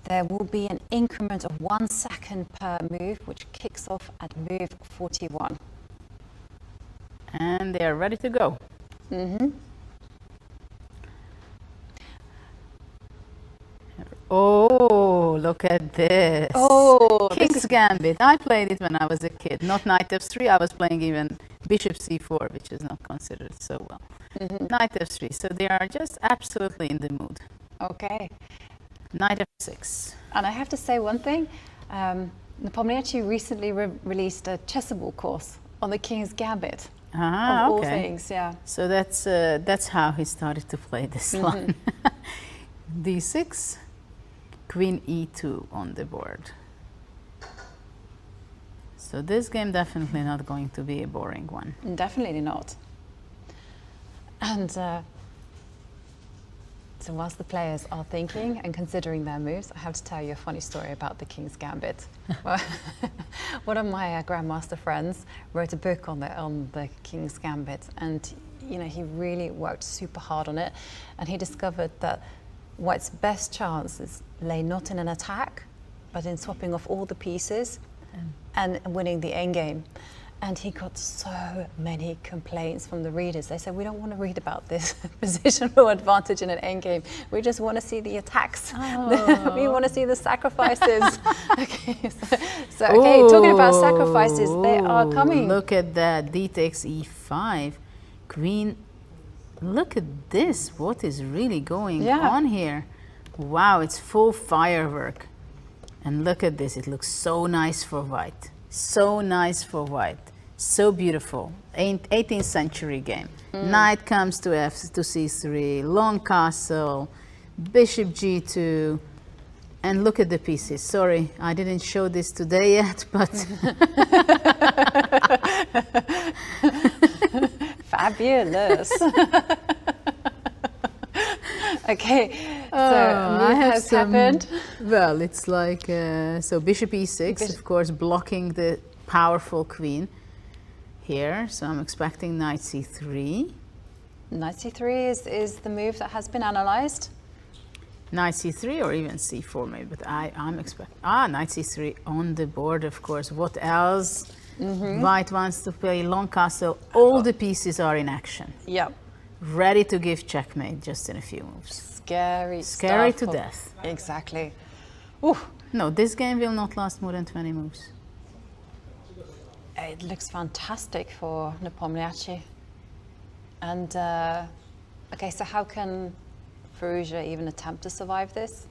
There will be an increment of 1 second per move, which kicks off at move 41. And they are ready to go. Oh, look at this. Oh, King's Gambit. I played it when I was a kid. Not Knight F3. I was playing even Bishop C4, which is not considered so well. Knight F3. So they are just absolutely in the mood. Okay. Knight F6. And I have to say one thing. Nepomniachtchi recently released a chessable course on the King's Gambit. Ah, of all okay. things, yeah. So that's how he started to play this line. D6, Queen E2 on the board. So this game definitely not going to be a boring one. Definitely not. And so whilst the players are thinking and considering their moves, I have to tell you a funny story about the King's Gambit. One of my grandmaster friends wrote a book on the King's Gambit, and you know, he really worked super hard on it, and he discovered that White's best chances lay not in an attack, but in swapping off all the pieces and winning the endgame. And he got so many complaints from the readers. They said, we don't want to read about this positional advantage in an endgame. We just want to see the attacks. Oh. We want to see the sacrifices. Okay, talking about sacrifices, they are coming. Look at that, D takes E5, Queen. Look at this, what is really going on here? Wow, it's full firework. And look at this, it looks so nice for White. So nice for White. So beautiful. 18th century game. Knight comes to C3, long castle, Bishop G2, and look at the pieces. Sorry, I didn't show this today yet, but fabulous. Okay, so move has happened. Well, it's like, so Bishop E6, of course, blocking the powerful queen here. So I'm expecting Knight C3. Knight C3 is the move that has been analyzed. Knight C3 or even C4 maybe, but I'm expecting, Knight C3 on the board, of course. What else? White wants to play long castle. All the pieces are in action. Yep. Ready to give checkmate just in a few moves. Scary to death. Exactly. Ooh. No, this game will not last more than 20 moves. It looks fantastic for Nepomniachtchi. And, okay, so how can Firouzja even attempt to survive this?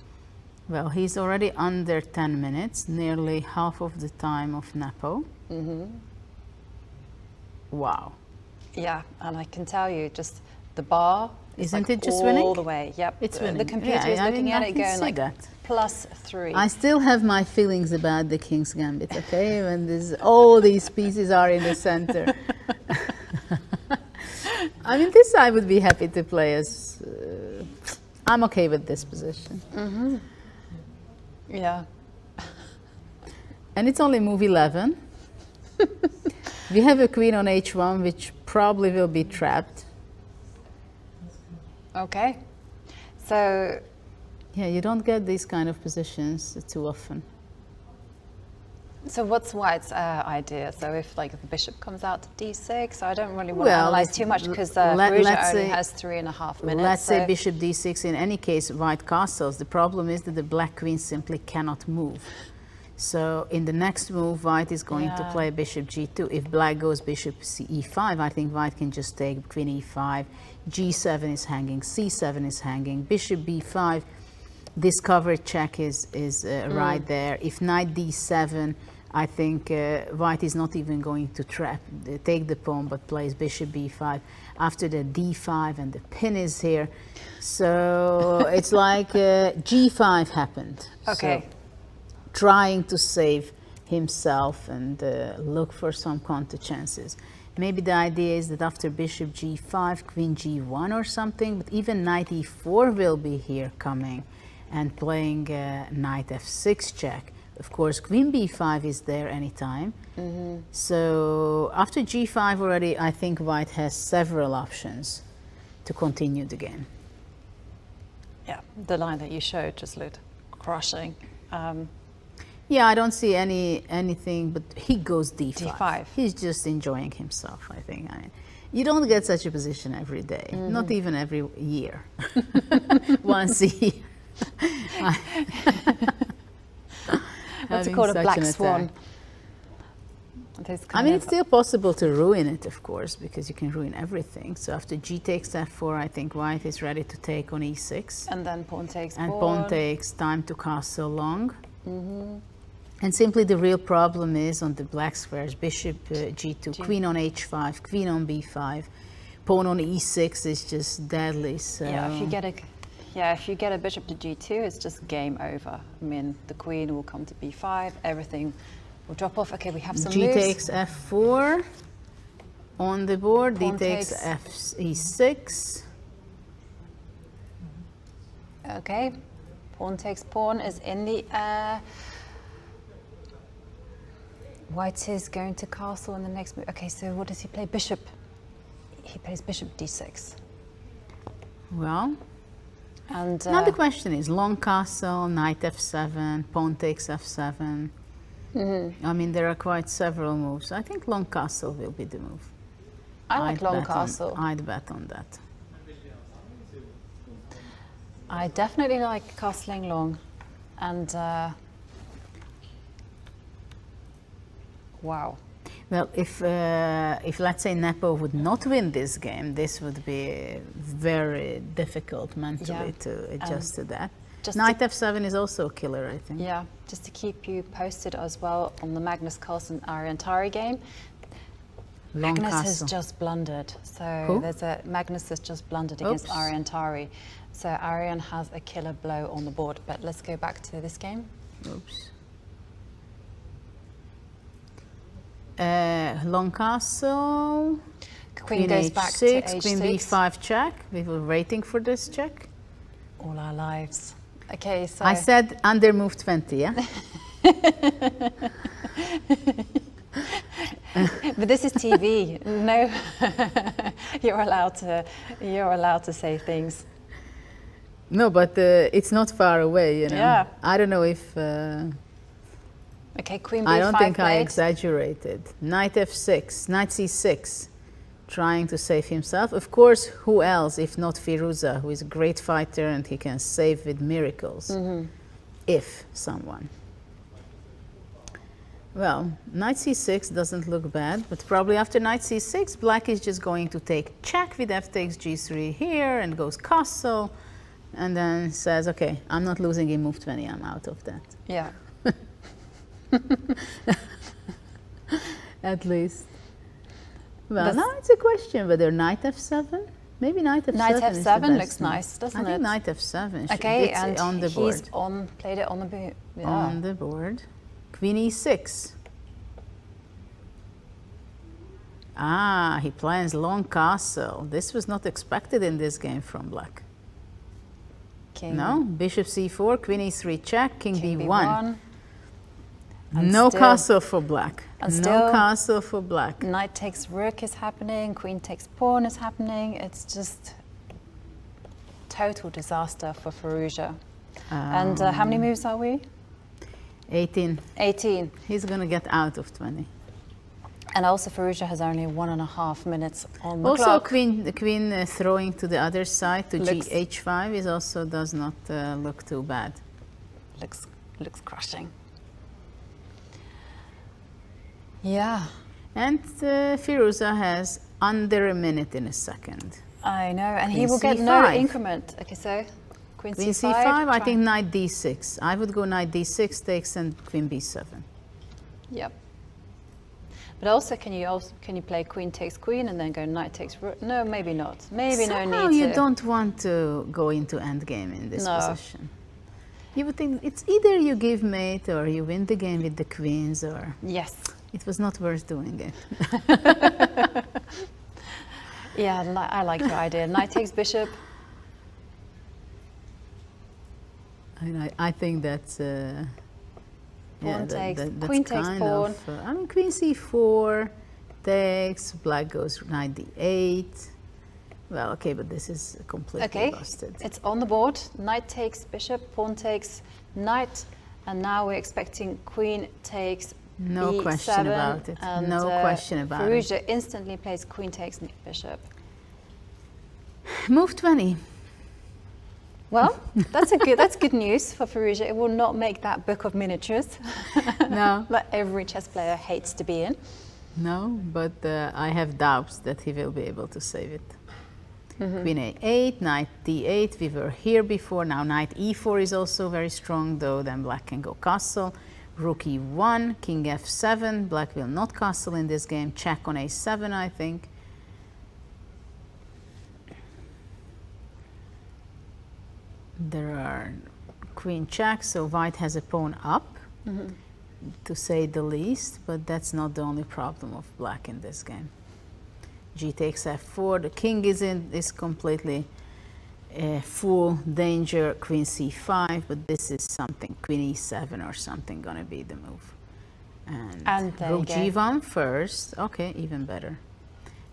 Well, he's already under 10 minutes, nearly half of the time of Nepo. Wow. Yeah, and I can tell you, just the bar Isn't it just all winning? All the way, yep. It's winning. The computer is looking at it going like that. +3. I still have my feelings about the King's Gambit, okay? When all these pieces are in the center. I mean, this I would be happy to play as... I'm okay with this position. Yeah. And it's only move 11. We have a queen on H1, which probably will be trapped. Okay. So... Yeah, you don't get these kind of positions too often. So what's White's idea? So if like the bishop comes out to D6, I don't really want to analyze too much because Firouzja only has 3.5 minutes. Let's say bishop D6, in any case, White castles. The problem is that the black queen simply cannot move. So in the next move, White is going to play bishop G2. If black goes bishop E5, I think White can just take queen E5. G7 is hanging, C7 is hanging, bishop B5. This covered check is right there. If knight D7, I think White is not even going to take the pawn, but plays bishop B5. After the D5 and the pin is here. So it's like G5 happened. Okay. So, trying to save himself and look for some counter chances. Maybe the idea is that after bishop G5, queen G1 or something, but even knight E4 will be here coming and playing knight F6 check. Of course, queen B5 is there anytime. So after G5 already, I think White has several options to continue the game. Yeah, the line that you showed just looked crushing. Yeah, I don't see anything, but he goes d5. D5. He's just enjoying himself, I think. I mean, you don't get such a position every day, not even every year. Once a year. What's it called, a black swan? I mean, it's still possible to ruin it, of course, because you can ruin everything. So after g takes f4, I think white is ready to take on e6. And then pawn takes and pawn. Pawn takes time to castle long. And simply the real problem is on the black squares, bishop g2, queen on h5, queen on b5, pawn on e6 is just deadly. So Yeah, if you get a bishop to g2, it's just game over. I mean, the queen will come to b5, everything will drop off. Okay, we have some G moves. takes f4 on the board, Pawn d takes e6. Okay, pawn takes pawn is in the air. White is going to castle in the next move. Okay, so what does he play? Bishop. He plays bishop d6. Well, And now the question is long castle, knight f7, pawn takes f7. I mean, there are quite several moves. I think long castle will be the move. I like long bet castle. I'd bet on that. I definitely like castling long. And wow. Well, if let's say Nepo would not win this game, this would be very difficult mentally to adjust to that. Knight f7 is also a killer, I think. Yeah, just to keep you posted as well on the Magnus Carlsen Arian Tari game. Long Magnus castle. has just blundered. So Who? Magnus has just blundered against Oops. Arian Tari. So Arian has a killer blow on the board. But let's go back to this game. Oops. Long castle. Queen goes h6, back to h6. queen b5 check. We were waiting for this check. All our lives. Okay, so I said under move 20, yeah? but this is TV. No, you're allowed to say things. No, but it's not far away, you know. Yeah. I don't know if... Okay, queen b5 I don't think I played. exaggerated. Knight f6, knight c6, trying to save himself. Of course, who else if not Firouzja, who is a great fighter and he can save with miracles, if someone. Well, knight c6 doesn't look bad, but probably after knight c6, black is just going to take check with f takes g3 here and goes castle, and then says, okay, I'm not losing in move 20, I'm out of that. Yeah. At least. Well, That's- now it's a question whether knight f7, maybe knight f7. Knight is the f7 best looks move. nice, doesn't I think it? knight f7. Okay, it's and on the board. he's played it on the board. Yeah. On the board. Queen e6. Ah, he plans long castle. This was not expected in this game from black. King, No, bishop c4, queen e3 check, king, king b1. And No still- castle for black. and No still- castle for black. Knight takes rook is happening. Queen takes pawn is happening. It's just total disaster for Firouzja. And how many moves are we? 18. 18. He's going to get out of 20. And also Firouzja has only 1.5 minutes on the Also, clock. the queen throwing to the other side to Looks- gh5 is also does not look too bad. Looks crushing. Yeah, And Firouzja has under a minute in a second. I know. And he Queen will get no C5. increment. Okay, so Queen Queen C5. c5, I try- think knight d6. I would go knight d6 takes and queen b7. Yep. But also, can you play queen takes queen and then go knight takes rook? No, maybe not. Maybe Somehow no need you to. don't want to go into endgame in this No. position. You would think it's either you give mate or you win the game with the queens, or Yes. it was not worth doing it. Yeah, I like your idea. Knight takes bishop. And I think that's Pawn takes, that's queen takes kind pawn. of, I mean, queen c4 takes, black goes knight d8. Well, okay, but this is completely Okay, busted. it's on the board. Knight takes bishop, pawn takes knight, and now we're expecting queen takes No b7, question about it. and No question about it. Firouzja instantly plays queen takes bishop. Move 20. Well, that's good news for Firouzja. It will not make that book of miniatures No. that every chess player hates to be in. No, but I have doubts that he will be able to save it. Queen a8, knight d8. We were here before. Now knight e4 is also very strong, though. Then black can go castle. Rook e1, king f7. Black will not castle in this game. Check on a7, I think. There are queen check, so white has a pawn up, to say the least, but that's not the only problem of black in this game. G takes f4, the king is completely full danger, queen c5, but this is something, queen e7 or something gonna be the move. And rook g1 first, okay, even better.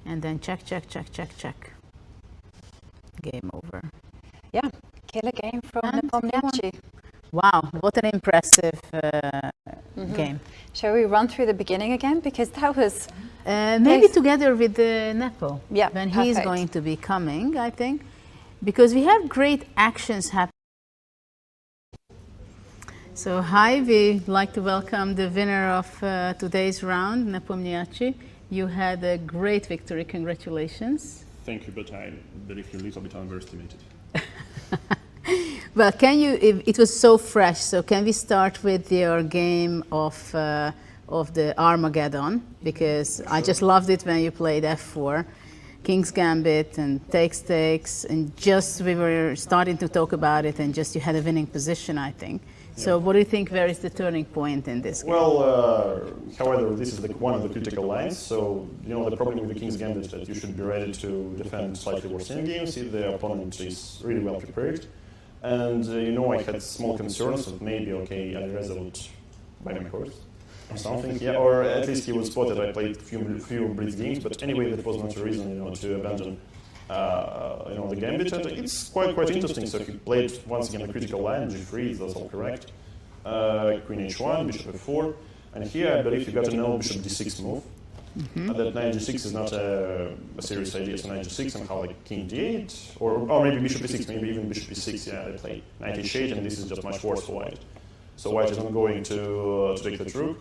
And then check, check, check, check, check. Game over. Yeah, killer game from Nepomniachtchi. Wow, what an impressive game. Shall we run through the beginning again? Because that was... maybe together with Nepo, when he's going to be coming, I think. Because we have great actions happening. So hi, we'd like to welcome the winner of today's round, Nepomniachtchi. You had a great victory, congratulations. Thank you, but I believe you're a little bit underestimated. Well, can you, it was so fresh, so can we start with your game of the Armageddon? Because I just loved it when you played f4, King's Gambit and takes, and just we were starting to talk about it and just you had a winning position, I think. So what do you think, where is the turning point in this game? Well, however, this is one of the critical lines, so you know the problem with the King's Gambit is that you should be ready to defend slightly worse in games if the opponent is really well prepared. And you know, I had small concerns that maybe, okay, Alireza would buy my horse or something, yeah, or at least he would spot that I played few blitz games, but anyway, that was not a reason, you know, to abandon, you know, the gambit. And it's quite interesting. So he played once again a critical line, g3, that's all correct. Queen h1, bishop f4, and here I believe you got to know bishop d6 move. That knight g6 is not a serious idea. So knight g6 somehow like king d8, or maybe bishop e6, maybe even bishop e6. Yeah, they play knight h8, and this is just much worse for white. So white is not going to take the rook.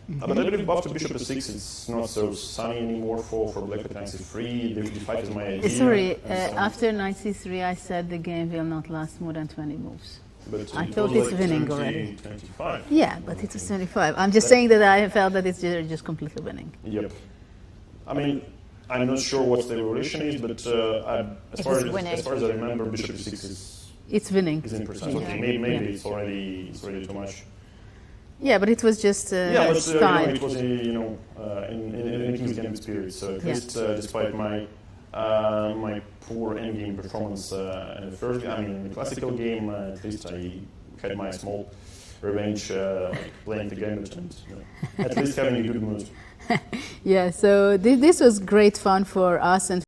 But I believe after bishop e6, it's not so sunny anymore for black at knight c3. d5 is my idea. Sorry, after knight c3, I said the game will not last more than 20 moves. But I thought it's like winning already. 25. Yeah, but it was 25. I'm just saying that I felt that it's just completely winning. Yep. I mean, I'm not sure what the evolution is, but as far as I remember, bishop e6 is winning. Is imprecise. Okay, maybe it's already too much. Yeah, but it was just but you know, it was in King's Gambit spirit. So at least, despite my my poor endgame performance in the first, in the classical game, at least I had my small revenge playing the Gambit and at least having a good mood. Yeah, so this was great fun for us and